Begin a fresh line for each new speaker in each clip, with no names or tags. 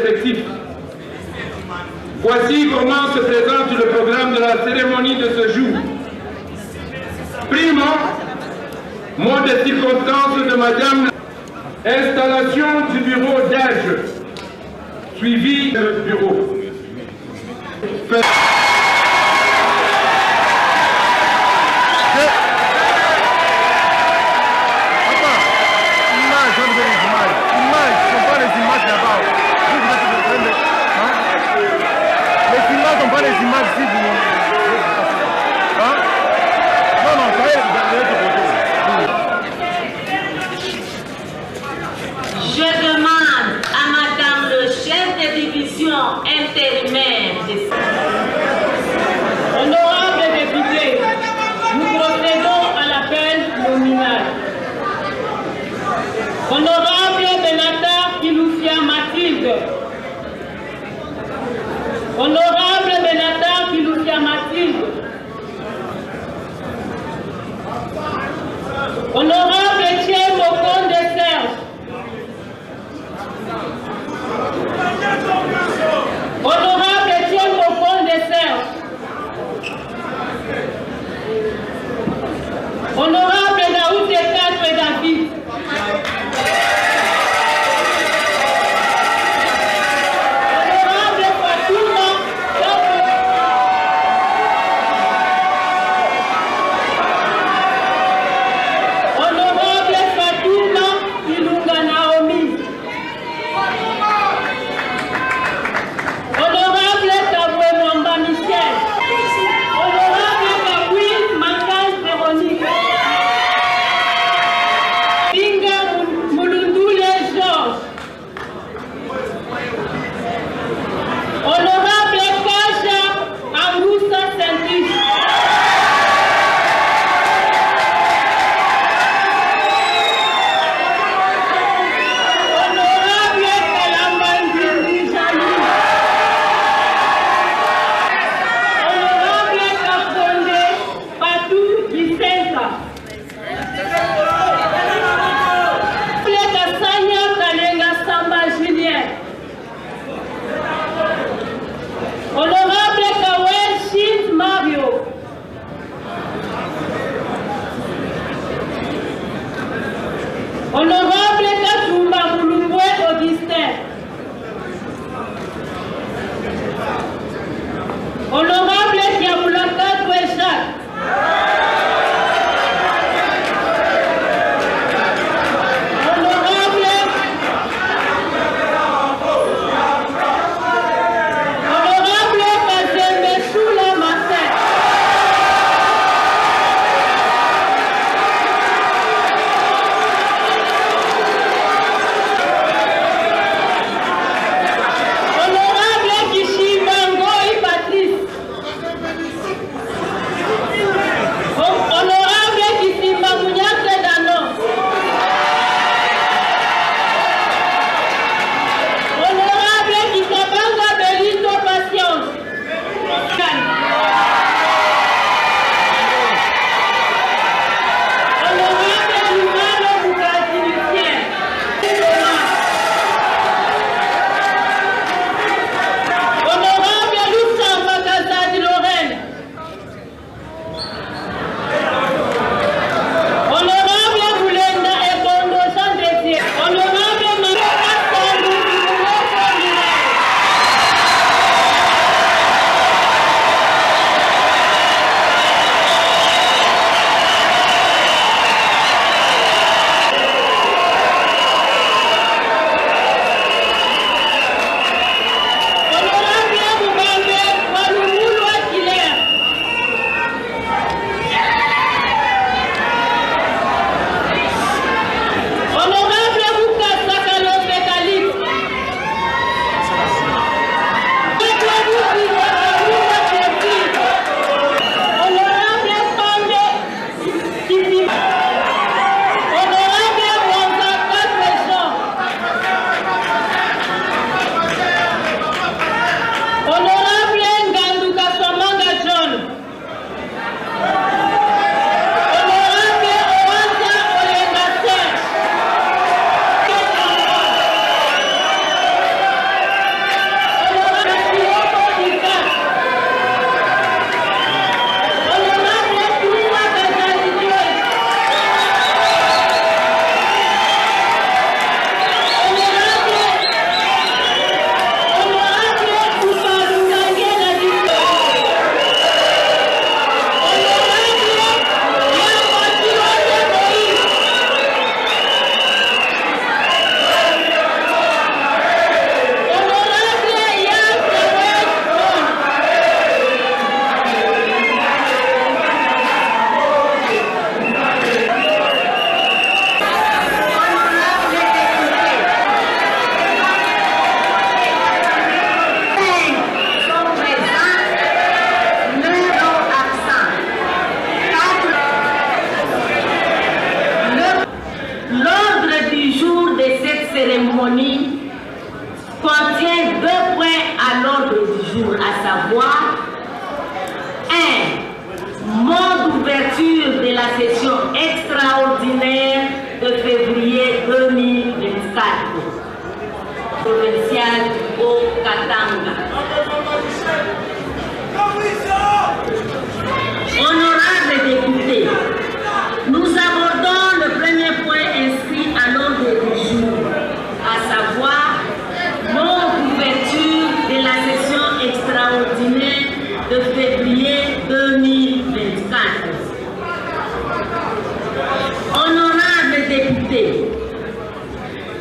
respectifs. Voici comment se présente le programme de la cérémonie de ce jour. Primo, mot de circonstance de Madame, installation du bureau d'âge, suivi de notre bureau.
Je demande à Madame le chef de division intérimaire de...
Honorables députés, nous procédons à l'appel nominal. Honorable Benatar Kilousia Mathilde. Honorable Benatar Kilousia Mathilde. Honorable Etienne Mokonde Serge. Honorable Etienne Mokonde Serge. Honorable Daoud Ekatwe David. Honorable Fatouma Honorable
session extraordinaire de février 2024, provinciale du Haut-Katanga. Honorables députés, nous abordons le premier point inscrit à l'ordre du jour, à savoir non-couverture de la session extraordinaire de février 2024. Honorables députés,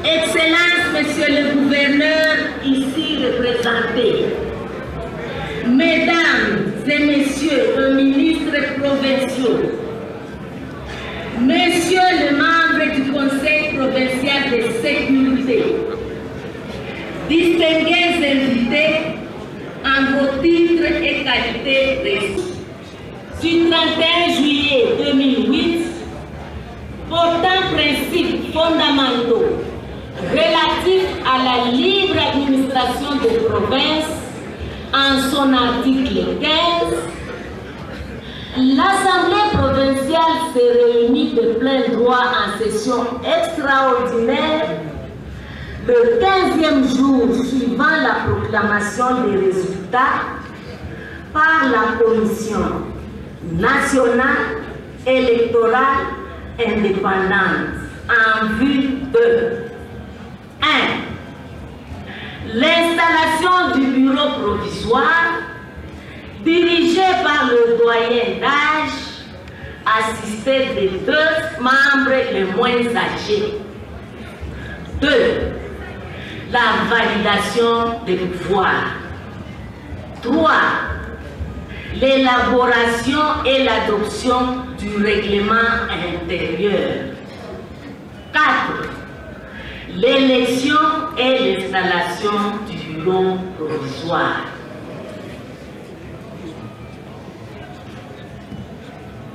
Excellences, Monsieur le Gouverneur ici représenté, Mesdames et Messieurs les ministres provinciaux, Messieurs les membres du Conseil provincial de sécurité, distingués invités en vos titres et qualités reçus, du 31 juillet 2008, portant principes fondamentaux relatifs à la libre administration des provinces, en son article 15, l'Assemblée provinciale s'est réunie de plein droit en session extraordinaire le 15e jour suivant la proclamation des résultats par la Commission nationale électorale indépendante en vue de 1. L'installation du bureau provisoire dirigé par le doyen d'âge, assisté des 2 membres les moins âgés. 2. La validation des pouvoirs. 3. L'élaboration et l'adoption du règlement intérieur. 4. L'élection et l'installation du bureau provisoire.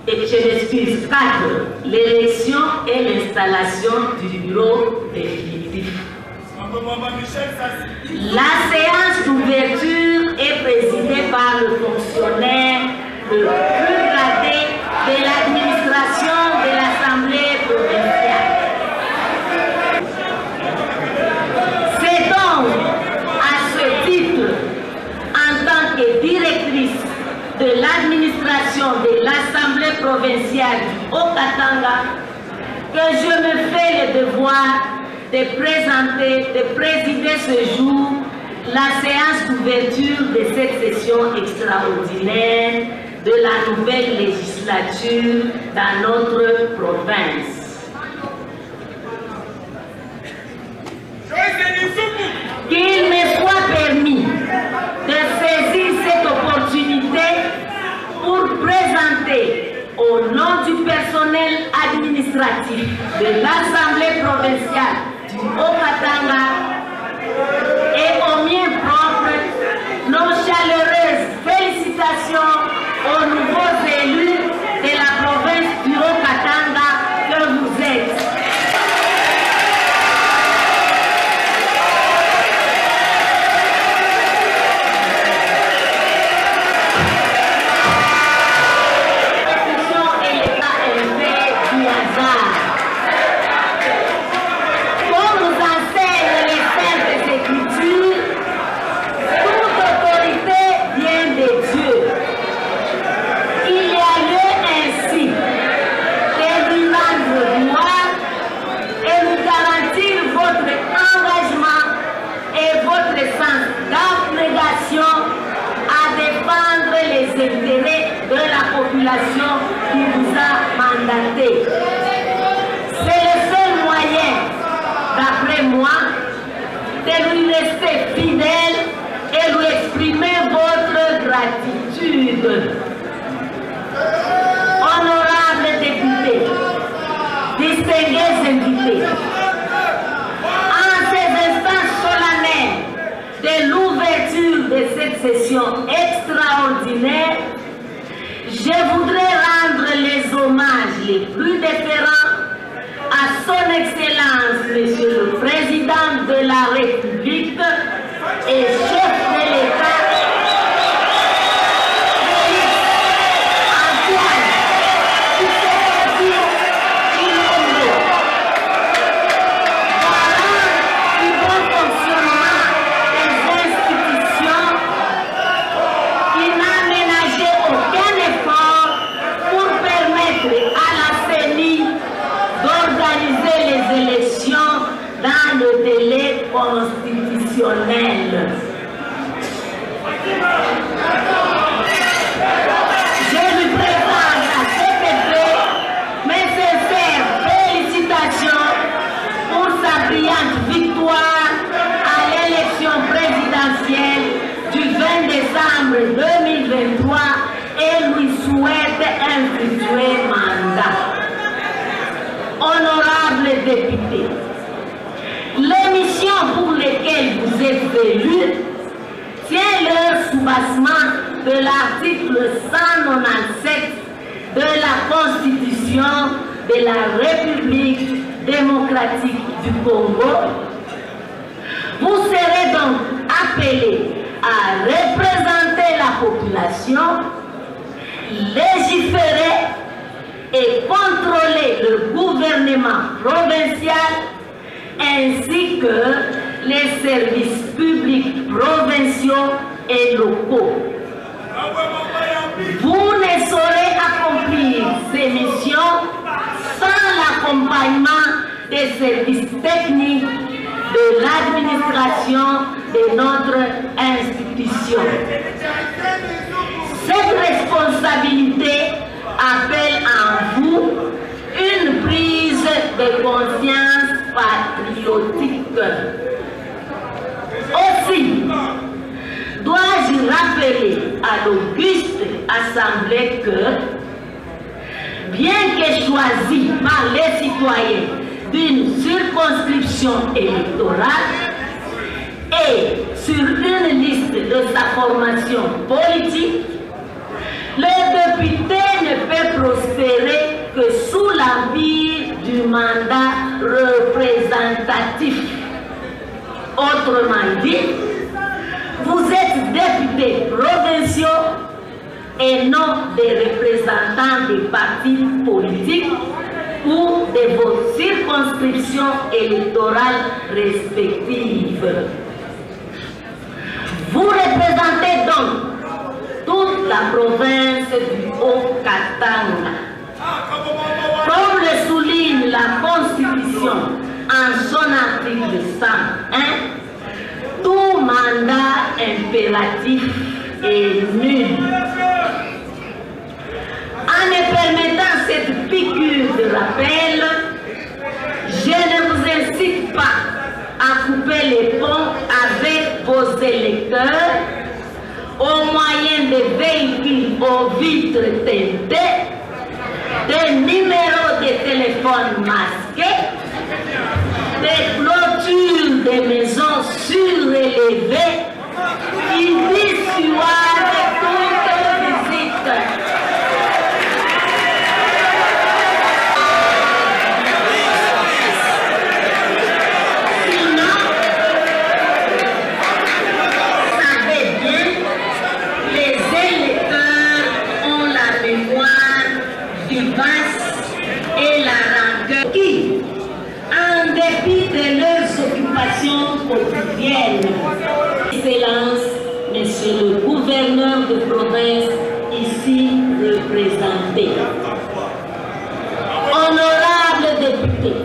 Et je m'excuse, 4. L'élection et l'installation du bureau définitif. La séance d'ouverture est présidée par le fonctionnaire le plus gradé de l'administration de l'Assemblée provinciale. C'est donc à ce titre, en tant que directrice de l'administration de l'Assemblée provinciale du Haut-Katanga, que je me fais le devoir de présider ce jour la séance d'ouverture de cette session extraordinaire de la nouvelle législature dans notre province. Qu'il me soit permis de saisir cette opportunité pour présenter au nom du personnel administratif de l'Assemblée provinciale du Haut-Katanga et au mien propre nos chaleureuses félicitations aux nouveaux élus de la province du Haut-Katanga que vous êtes. Qui vous a mandaté. C'est le seul moyen, d'après moi, de lui rester fidèle et lui exprimer votre gratitude. Honorables députés, distingués invités, en ces instants solennels de l'ouverture de cette session extraordinaire, je voudrais rendre les hommages les plus déférents à son Excellence, Monsieur le Président de la République et chef de l'État, Antoine décembre 2023 et lui souhaite un futur mandat. Honorables députés, les missions pour lesquelles vous êtes élus tient le soubassement de l'article 197 de la Constitution de la République démocratique du Congo. Vous serez donc appelés à représenter la population, légiférer et contrôler le gouvernement provincial ainsi que les services publics provinciaux et locaux. Vous ne saurez accomplir ces missions sans l'accompagnement des services techniques de l'administration de notre institution. Cette responsabilité appelle en vous une prise de conscience patriotique. Aussi, dois-je rappeler à l'auguste Assemblée que, bien que choisi par les citoyens d'une circonscription électorale et sur une liste de sa formation politique, le député ne peut prospérer que sous l'empire du mandat représentatif. Autrement dit, vous êtes députés provinciaux et non des représentants des partis politiques ou de vos circonscriptions électorales respectives. Vous représentez donc toute la province du Haut-Katanga. Comme le souligne la Constitution en son article 101, tout mandat impératif est nul. En me permettant cette piqûre de rappel, je ne vous incite pas à couper les ponts avec vos électeurs au moyen de véhicules aux vitres teintées, des numéros de téléphone masqués, des clôtures de maisons surélevées qui dissuadent toute visite. Excellence, Monsieur le gouverneur de province ici représenté. Honorables députés,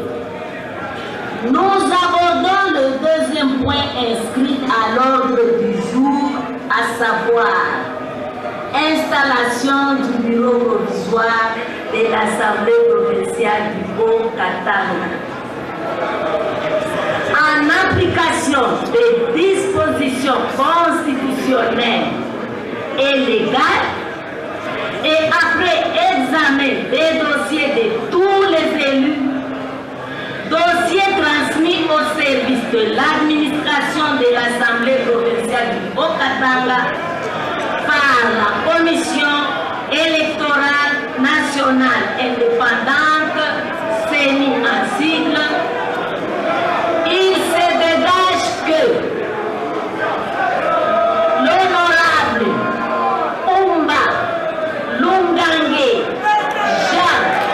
nous abordons le deuxième point inscrit à l'ordre du jour, à savoir installation du bureau provisoire de l'Assemblée provinciale du Haut-Katanga. En application des dispositions constitutionnelles et légales, et après examen des dossiers de tous les élus, dossiers transmis au service de l'administration de l'Assemblée provinciale du Haut-Katanga par la Commission électorale nationale indépendante, CENI en sigle, il se dégage que l'honorable Umba Lungange Jean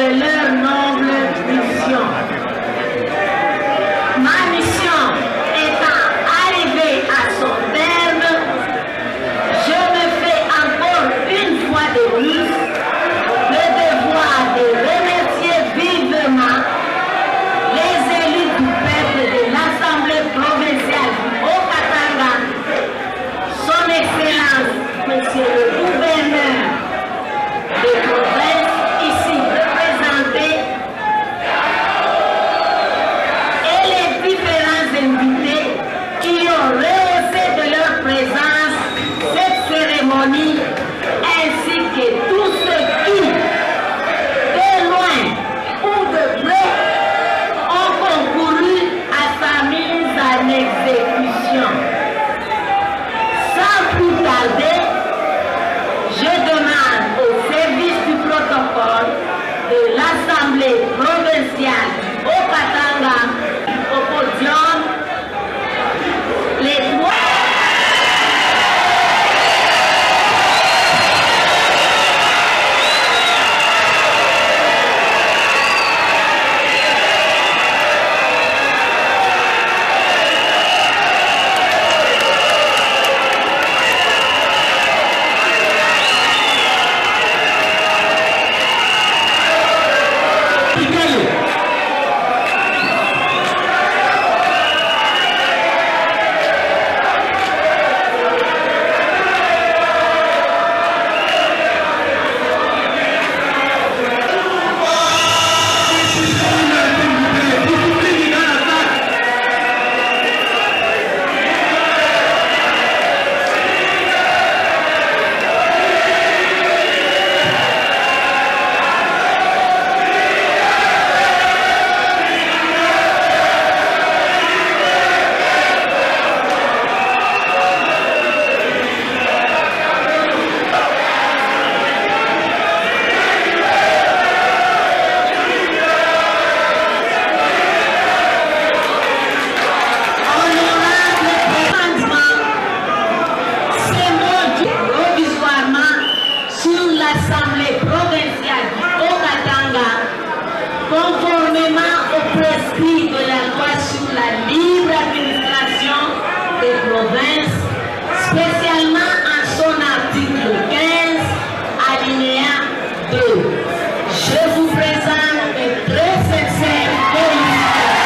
de leur noble mission. Ma mission étant arrivée à son terme, je me fais encore une fois de plus le devoir de remercier vivement les élus du peuple de l'Assemblée provinciale du Haut-Katanga, son Excellence, Monsieur le gouverneur de province, ici représenté, et les différents invités qui ont rehaussé de leur présence cette cérémonie, ainsi que tous ceux qui, de loin ou de près, ont concouru à sa mise en exécution. Sans plus tarder, je demande au service du protocole de l'Assemblée provinciale du Haut-Katanga au podium les trois. L'Assemblée provinciale du Haut-Katanga, conformément au prescrit de la loi sur la libre administration des provinces, spécialement en son article 15, alinéa 2. Je vous présente une très sincère félicitations.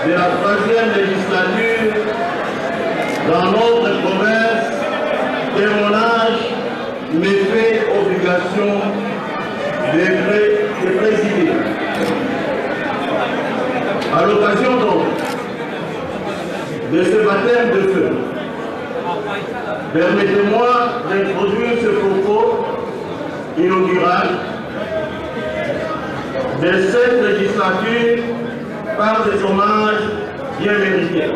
de la troisième législature dans notre province, témoignage me fait obligation de présider. À l'occasion donc de ce baptême de feu, permettez-moi d'introduire ce propos inaugural de cette législature par des hommages bien mérités.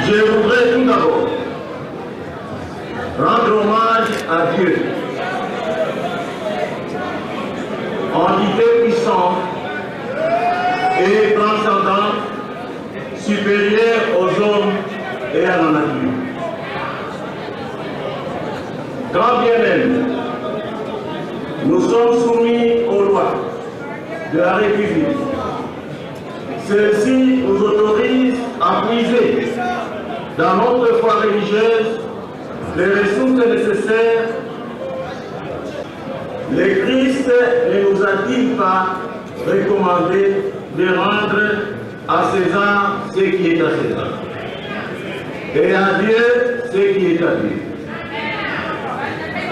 Je voudrais tout d'abord rendre hommage à Dieu, entité puissante et transcendante, supérieure aux hommes et à la nature. Quand bien même nous sommes soumis aux lois de la République, celle-ci nous autorise à puiser dans notre foi religieuse les ressources nécessaires. Le Christ ne nous a-t-il pas recommandé de rendre à César ce qui est à César et à Dieu ce qui est à Dieu?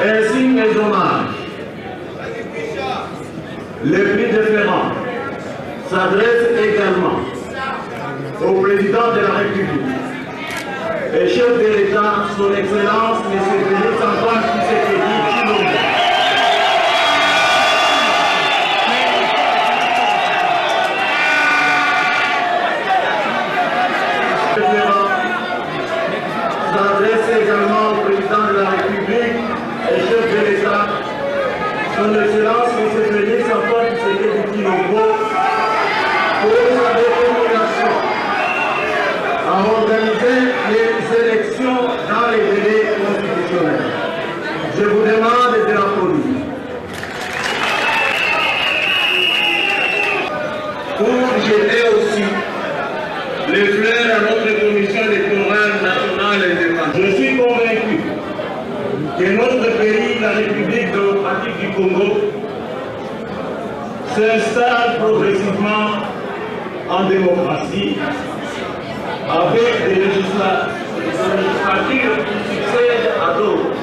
Ainsi, mes hommages les plus différents s'adressent également au président de la République et chef de l'État, son Excellence, M. Félix Antoine Tshisekedi Tshilombo. S'adresse également au président de la République et chef de l'État, son Excellence, M. Félix Antoine Tshisekedi Tshilombo, pour sa détermination à organiser les élections dans les délais constitutionnels. Je vous demande de l'applaudir. Pour jeter aussi les fleurs à notre commission électorale nationale indépendante. Je suis convaincu que notre pays, la République démocratique du Congo, s'installe progressivement en démocratie avec des législatures qui succèdent à d'autres.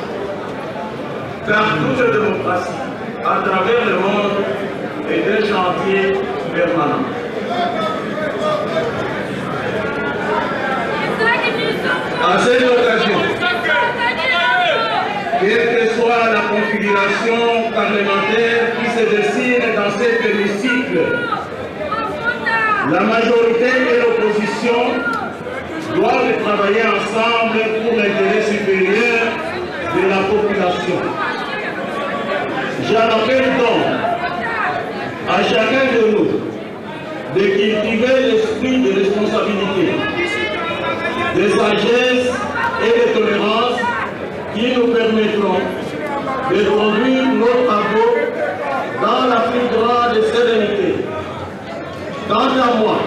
Car toute démocratie, à travers le monde, est un chantier permanent. À cette occasion, quelle que soit la configuration parlementaire qui se dessine dans cet hémicycle, la majorité et l'opposition doivent travailler ensemble pour l'intérêt supérieur de la population. J'en appelle donc à chacun de nous de cultiver l'esprit de responsabilité, de sagesse et de tolérance qui nous permettront de conduire nos travaux dans la plus grande sérénité. Quant à moi,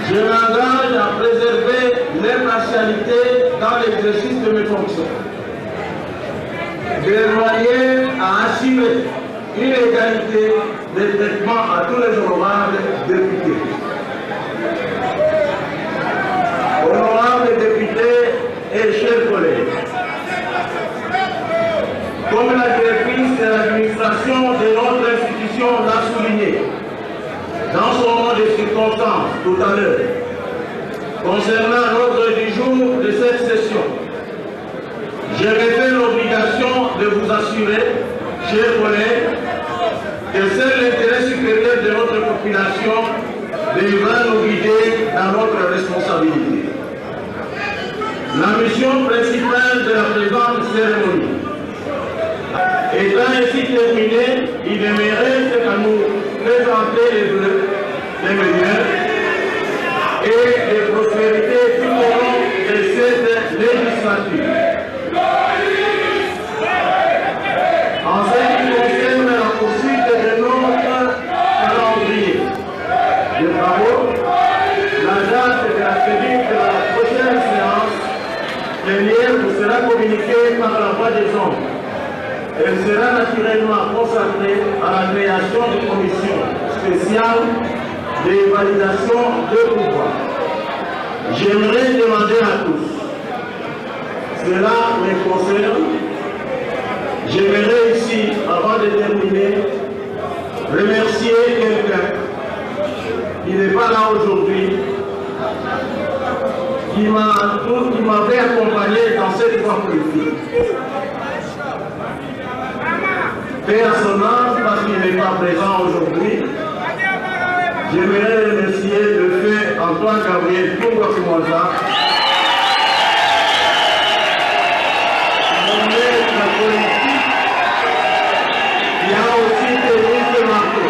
je m'engage à préserver l'impartialité dans l'exercice de mes fonctions, de manière à assurer une égalité de traitement à tous les honorables députés. Honorables députés et chers collègues, comme la directrice de l'administration de notre institution l'a souligné dans son moment de circonstance tout à l'heure, concernant l'ordre du jour de cette session, je me fais l'obligation de vous assurer, chers collègues, que seul l'intérêt supérieur de notre population devra nous guider dans notre responsabilité. La mission principale de la présente cérémonie étant ainsi terminée, il ne me reste qu'à nous présenter les vœux les meilleurs et de prospérité tout au long de cette législature. En ce qui concerne la poursuite de notre calendrier de travaux, la date de la tenue de la prochaine séance plénière vous sera communiquée par la voie des ondes. Elle sera naturellement consacrée à la création de commissions spéciales de validation de pouvoir. J'aimerais demander à tous, cela me concerne, j'aimerais ici, avant de terminer, remercier quelqu'un qui n'est pas là aujourd'hui, qui m'avait accompagné dans cette voie politique. Paix à son âme, parce qu'il n'est pas présent aujourd'hui. J'aimerais remercier le fait Antoine Gabriel Tunga-Kumonza, nommé la politique, qui a aussi tenu ce marteau.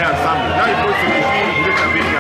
Ensemble. Là, il faut se réunir, vous le savez.